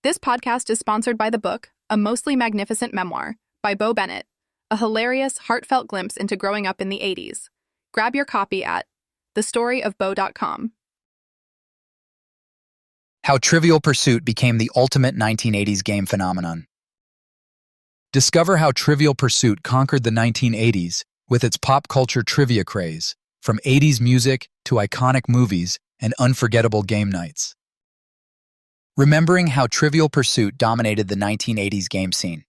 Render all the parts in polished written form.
This podcast is sponsored by the book, A Mostly Magnificent Memoir, by Bo Bennett, a hilarious, heartfelt glimpse into growing up in the 80s. Grab your copy at thestoryofbo.com. How Trivial Pursuit became the ultimate 1980s game phenomenon. Discover how Trivial Pursuit conquered the 1980s with its pop culture trivia craze, from 80s music to iconic movies and unforgettable game nights. Remembering how Trivial Pursuit dominated the 1980s game scene.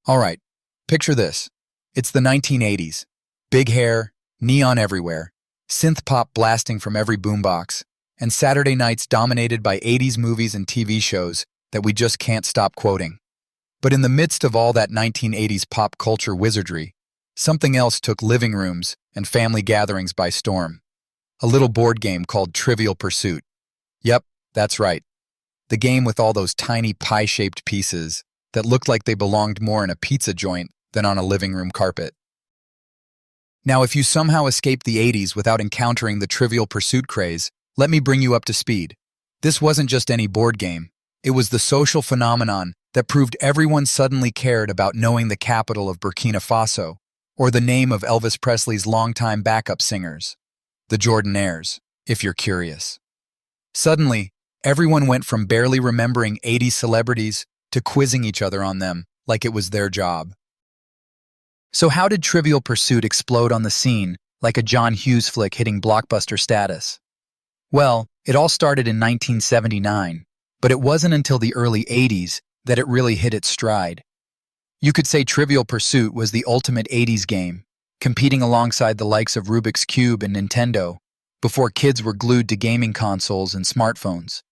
All right, picture this. It's the 1980s. Big hair, neon everywhere, synth pop blasting from every boombox, and Saturday nights dominated by 80s movies and TV shows that we just can't stop quoting. But in the midst of all that 1980s pop culture wizardry, something else took living rooms and family gatherings by storm. A little board game called Trivial Pursuit. Yep, that's right. The game with all those tiny pie-shaped pieces that looked like they belonged more in a pizza joint than on a living room carpet. Now, if you somehow escaped the 80s without encountering the Trivial Pursuit craze, let me bring you up to speed. This wasn't just any board game. It was the social phenomenon that proved everyone suddenly cared about knowing the capital of Burkina Faso, or the name of Elvis Presley's longtime backup singers, the Jordanaires, if you're curious. Suddenly, everyone went from barely remembering 80s celebrities to quizzing each other on them like it was their job. So how did Trivial Pursuit explode on the scene like a John Hughes flick hitting blockbuster status? Well, it all started in 1979, but it wasn't until the early 80s that it really hit its stride. You could say Trivial Pursuit was the ultimate 80s game, competing alongside the likes of Rubik's Cube and Nintendo, before kids were glued to gaming consoles and smartphones.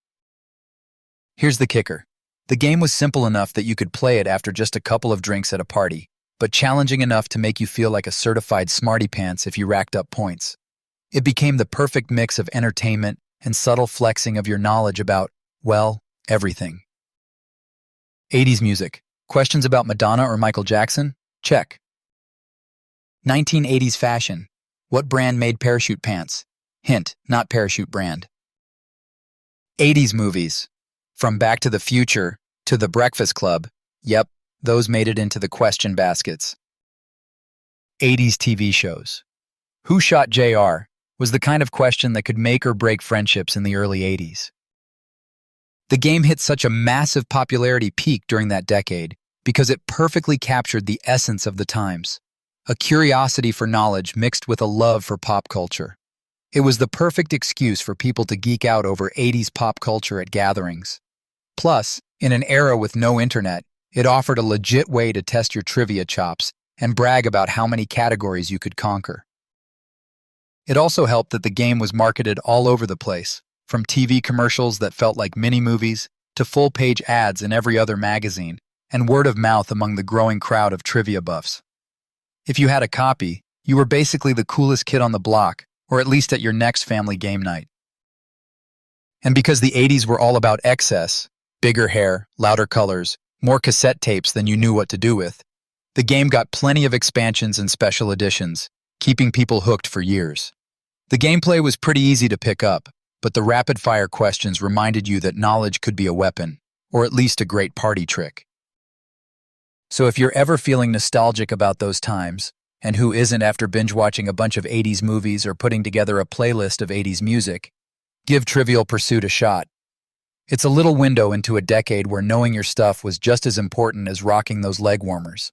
Here's the kicker. The game was simple enough that you could play it after just a couple of drinks at a party, but challenging enough to make you feel like a certified smarty pants if you racked up points. It became the perfect mix of entertainment and subtle flexing of your knowledge about, well, everything. 80s music. Questions about Madonna or Michael Jackson? Check. 1980s fashion. What brand made parachute pants? Hint, not parachute brand. 80s movies. From Back to the Future to The Breakfast Club. Yep, those made it into the question baskets. 80s TV shows. Who Shot JR? Was the kind of question that could make or break friendships in the early 80s. The game hit such a massive popularity peak during that decade because it perfectly captured the essence of the times, a curiosity for knowledge mixed with a love for pop culture. It was the perfect excuse for people to geek out over 80s pop culture at gatherings. Plus, in an era with no internet, it offered a legit way to test your trivia chops and brag about how many categories you could conquer. It also helped that the game was marketed all over the place, from TV commercials that felt like mini-movies to full-page ads in every other magazine, and word of mouth among the growing crowd of trivia buffs. If you had a copy, you were basically the coolest kid on the block, or at least at your next family game night. And because the 80s were all about excess, bigger hair, louder colors, more cassette tapes than you knew what to do with, the game got plenty of expansions and special editions, keeping people hooked for years. The gameplay was pretty easy to pick up, but the rapid-fire questions reminded you that knowledge could be a weapon, or at least a great party trick. So if you're ever feeling nostalgic about those times, and who isn't after binge-watching a bunch of 80s movies or putting together a playlist of 80s music, give Trivial Pursuit a shot. It's a little window into a decade where knowing your stuff was just as important as rocking those leg warmers.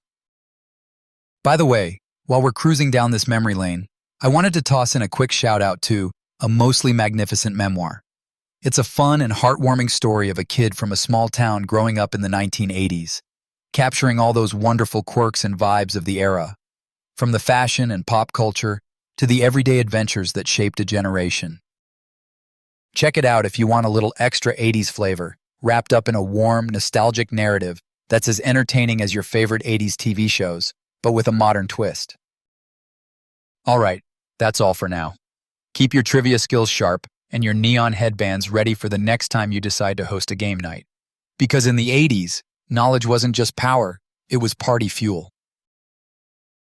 By the way, while we're cruising down this memory lane, I wanted to toss in a quick shout-out to A Mostly Magnificent Memoir. It's a fun and heartwarming story of a kid from a small town growing up in the 1980s, capturing all those wonderful quirks and vibes of the era, from the fashion and pop culture to the everyday adventures that shaped a generation. Check it out if you want a little extra 80s flavor, wrapped up in a warm, nostalgic narrative that's as entertaining as your favorite 80s TV shows, but with a modern twist. All right, that's all for now. Keep your trivia skills sharp and your neon headbands ready for the next time you decide to host a game night. Because in the 80s, knowledge wasn't just power, it was party fuel.